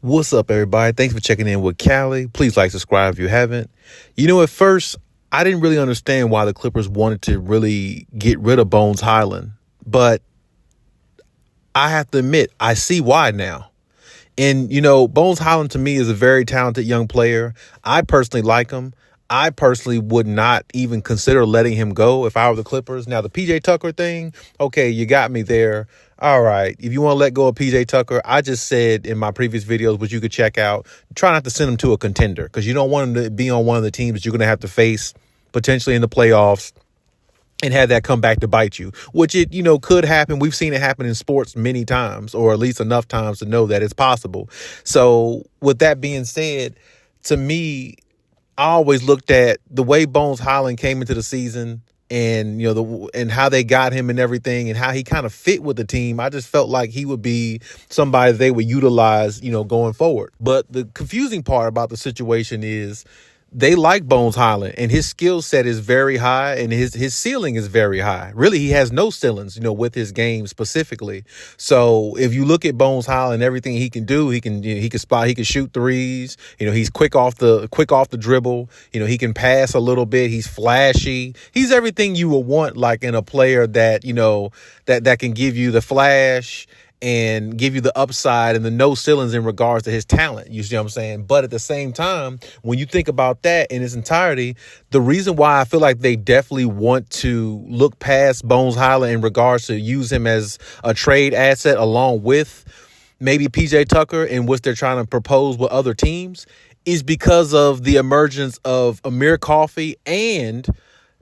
What's up, everybody? Thanks for checking in with Callie. Please like, subscribe if you haven't. At first, I didn't really understand why the Clippers wanted to really get rid of Bones Hyland. But I have to admit, I see why now. And, Bones Hyland to me is a very talented young player. I personally like him. I personally would not even consider letting him go if I were the Clippers. Now, the PJ Tucker thing, okay, you got me there. All right. If you want to let go of PJ Tucker, I just said in my previous videos, which you could check out, try not to send him to a contender because you don't want him to be on one of the teams that you're going to have to face potentially in the playoffs and have that come back to bite you, which it, could happen. We've seen it happen in sports many times, or at least enough times to know that it's possible. So with that being said, to me, I always looked at the way Bones Hyland came into the season and, and how they got him and everything and how he kind of fit with the team. I just felt like he would be somebody they would utilize, going forward. But the confusing part about the situation is they like Bones Hyland and his skill set is very high and his ceiling is very high. Really, he has no ceilings, with his game specifically. So if you look at Bones Hyland, everything he can do, he can spot, he can shoot threes. He's quick off the dribble. He can pass a little bit. He's flashy. He's everything you would want, like in a player that, that can give you the flash and give you the upside and the no ceilings in regards to his talent. You see what I'm saying? But at the same time, when you think about that in its entirety, the reason why I feel like they definitely want to look past Bones Hyland in regards to use him as a trade asset along with maybe PJ Tucker and what they're trying to propose with other teams is because of the emergence of Amir Coffey, and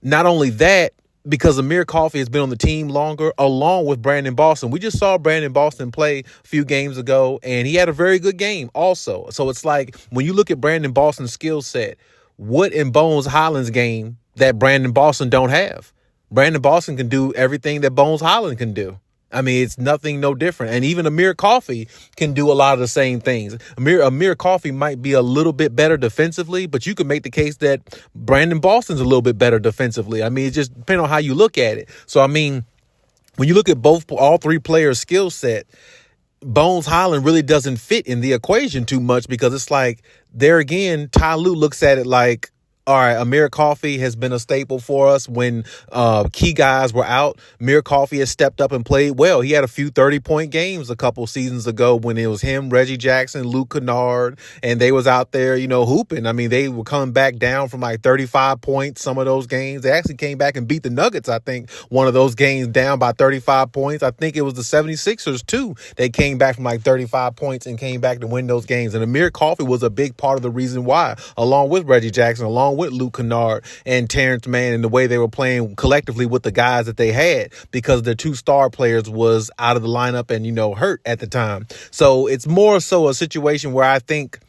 not only that, because Amir Coffey has been on the team longer, along with Brandon Boston. We just saw Brandon Boston play a few games ago, and he had a very good game also. So it's like when you look at Brandon Boston's skill set, what in Bones Hyland's game that Brandon Boston don't have? Brandon Boston can do everything that Bones Hyland can do. I mean, it's nothing no different. And even Amir Coffey can do a lot of the same things. Amir Coffey might be a little bit better defensively, but you can make the case that Brandon Boston's a little bit better defensively. I mean, it just depends on how you look at it. So, I mean, when you look at all three players' skill set, Bones Hyland really doesn't fit in the equation too much because it's like, there again, Ty Lue looks at it like, all right, Amir Coffey has been a staple for us when key guys were out. Amir Coffey has stepped up and played well. He had a few 30-point games a couple seasons ago when it was him, Reggie Jackson, Luke Kennard, and they was out there, hooping. I mean, they were coming back down from like 35 points some of those games. They actually came back and beat the Nuggets, I think, one of those games down by 35 points. I think it was the 76ers, too. They came back from like 35 points and came back to win those games. And Amir Coffey was a big part of the reason why, along with Reggie Jackson, along with Luke Kennard and Terrence Mann, and the way they were playing collectively with the guys that they had, because their two star players was out of the lineup and, hurt at the time. So it's more so a situation where I think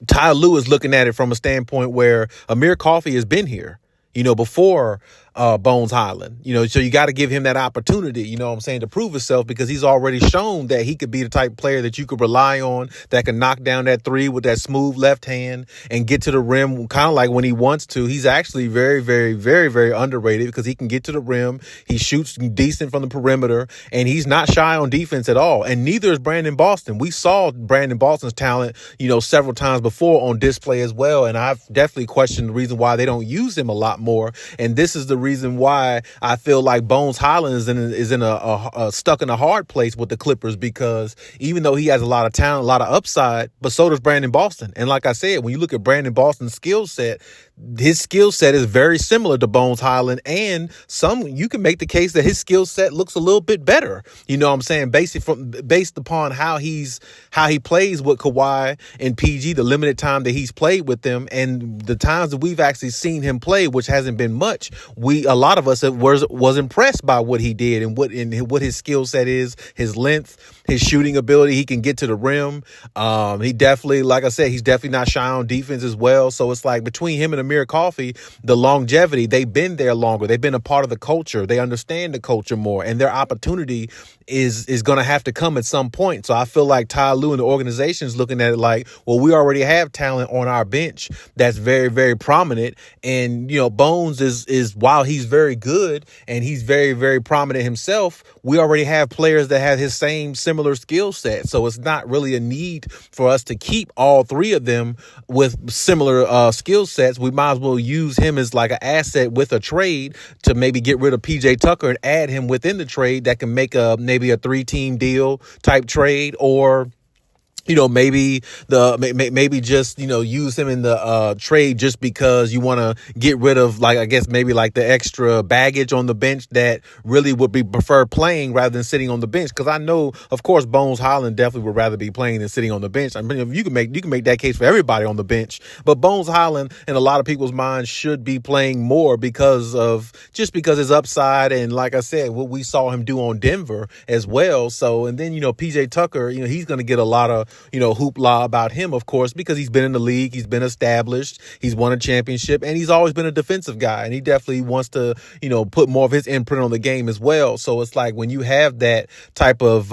Ty Lue is looking at it from a standpoint where Amir Coffey has been here, before Bones Hyland, so you got to give him that opportunity, to prove himself, because he's already shown that he could be the type of player that you could rely on, that can knock down that three with that smooth left hand and get to the rim kind of like when he wants to. He's actually very, very, very, very underrated because he can get to the rim. He shoots decent from the perimeter, and he's not shy on defense at all. And neither is Brandon Boston. We saw Brandon Boston's talent, several times before on display as well. And I've definitely questioned the reason why they don't use him a lot more. And this is the reason why I feel like Bones Hyland is in a stuck in a hard place with the Clippers, because even though he has a lot of talent, a lot of upside, but so does Brandon Boston. And like I said, when you look at Brandon Boston's skill set, his skill set is very similar to Bones Hyland, and you can make the case that his skill set looks a little bit better. You know what I'm saying? Based upon how he plays with Kawhi and PG, the limited time that he's played with them, and the times that we've actually seen him play, which hasn't been much. A lot of us was impressed by what he did and what his skill set is, his length, his shooting ability. He can get to the rim. He definitely, like I said, he's definitely not shy on defense as well. So it's like between him and Amir Coffey, the longevity, they've been there longer. They've been a part of the culture. They understand the culture more, and their opportunity is going to have to come at some point. So I feel like Ty Lue and the organization is looking at it like, well, we already have talent on our bench that's very, very prominent. And, Bones is while he's very good and he's very, very prominent himself, we already have players that have his same similar skill set. So it's not really a need for us to keep all three of them with similar skill sets. We might as well use him as like an asset with a trade to maybe get rid of PJ Tucker and add him within the trade that can make maybe a 3-team deal type trade, or maybe just, use him in the trade just because you want to get rid of, like, I guess maybe like the extra baggage on the bench that really would be preferred playing rather than sitting on the bench. Because I know, of course, Bones Hyland definitely would rather be playing than sitting on the bench. I mean, you can make that case for everybody on the bench, but Bones Hyland in a lot of people's minds should be playing more because his upside, and like I said, what we saw him do on Denver as well. So, and then PJ Tucker, he's going to get a lot of hoopla about him, of course, because he's been in the league, he's been established, he's won a championship, and he's always been a defensive guy, and he definitely wants to, put more of his imprint on the game as well. So it's like when you have that type of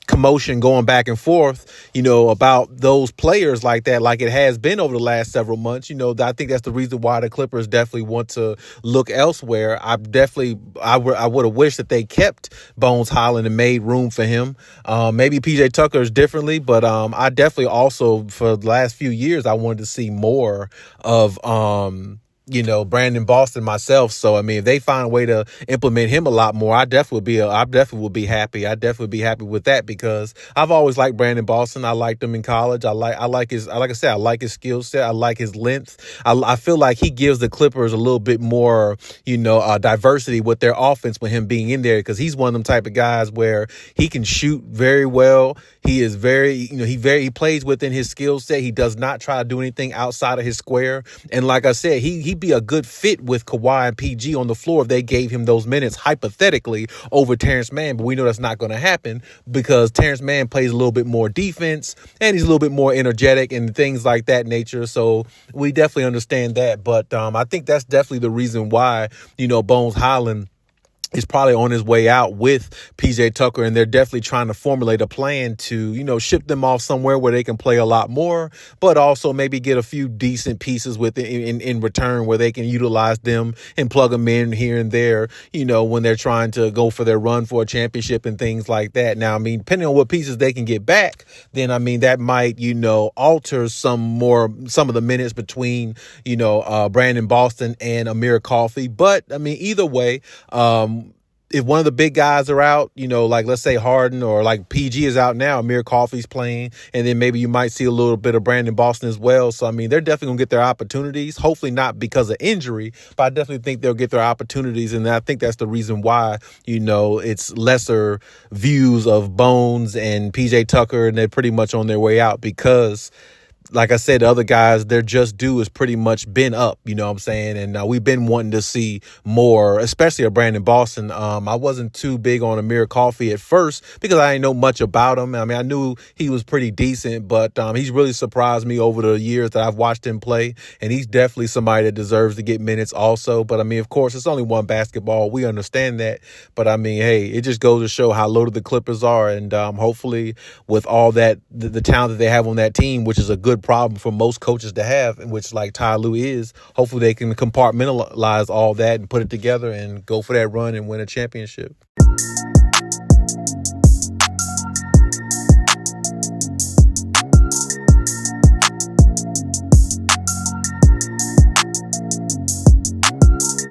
commotion going back and forth, about those players like that, like it has been over the last several months, I think that's the reason why the Clippers definitely want to look elsewhere. I would have wished that they kept Bones Hyland and made room for him. Maybe PJ Tucker is differently, but I definitely also, for the last few years, I wanted to see more of Brandon Boston myself. So, I mean, if they find a way to implement him a lot more, I definitely would be happy. I'd definitely be happy with that, because I've always liked Brandon Boston. I liked him in college. I like his skill set. I like his length. I feel like he gives the Clippers a little bit more, diversity with their offense with him being in there, because he's one of them type of guys where he can shoot very well. He is very, he plays within his skill set. He does not try to do anything outside of his square. And like I said, he'd be a good fit with Kawhi and PG on the floor if they gave him those minutes, hypothetically, over Terrence Mann. But we know that's not going to happen, because Terrence Mann plays a little bit more defense and he's a little bit more energetic and things like that nature. So we definitely understand that. But I think that's definitely the reason why, Bones Hyland is probably on his way out with PJ Tucker, and they're definitely trying to formulate a plan to, ship them off somewhere where they can play a lot more, but also maybe get a few decent pieces with in return where they can utilize them and plug them in here and there, when they're trying to go for their run for a championship and things like that. Now, I mean, depending on what pieces they can get back, then, I mean, that might, alter some of the minutes between, Brandon Boston and Amir Coffey. But, I mean, either way, if one of the big guys are out, like let's say Harden or like PG is out now, Amir Coffey's playing, and then maybe you might see a little bit of Brandon Boston as well. So, I mean, they're definitely going to get their opportunities, hopefully not because of injury, but I definitely think they'll get their opportunities. And I think that's the reason why, it's lesser views of Bones and PJ Tucker, and they're pretty much on their way out, because like I said, the other guys, their just due has pretty much been up, you know what I'm saying? And we've been wanting to see more, especially of Brandon Boston. I wasn't too big on Amir Coffey at first because I didn't know much about him. I mean, I knew he was pretty decent, but he's really surprised me over the years that I've watched him play. And he's definitely somebody that deserves to get minutes also. But, I mean, of course, it's only one basketball. We understand that. But, I mean, hey, it just goes to show how loaded the Clippers are. And hopefully with all that, the talent that they have on that team, which is a good problem for most coaches to have, in which like Ty Lue is, hopefully they can compartmentalize all that and put it together and go for that run and win a championship.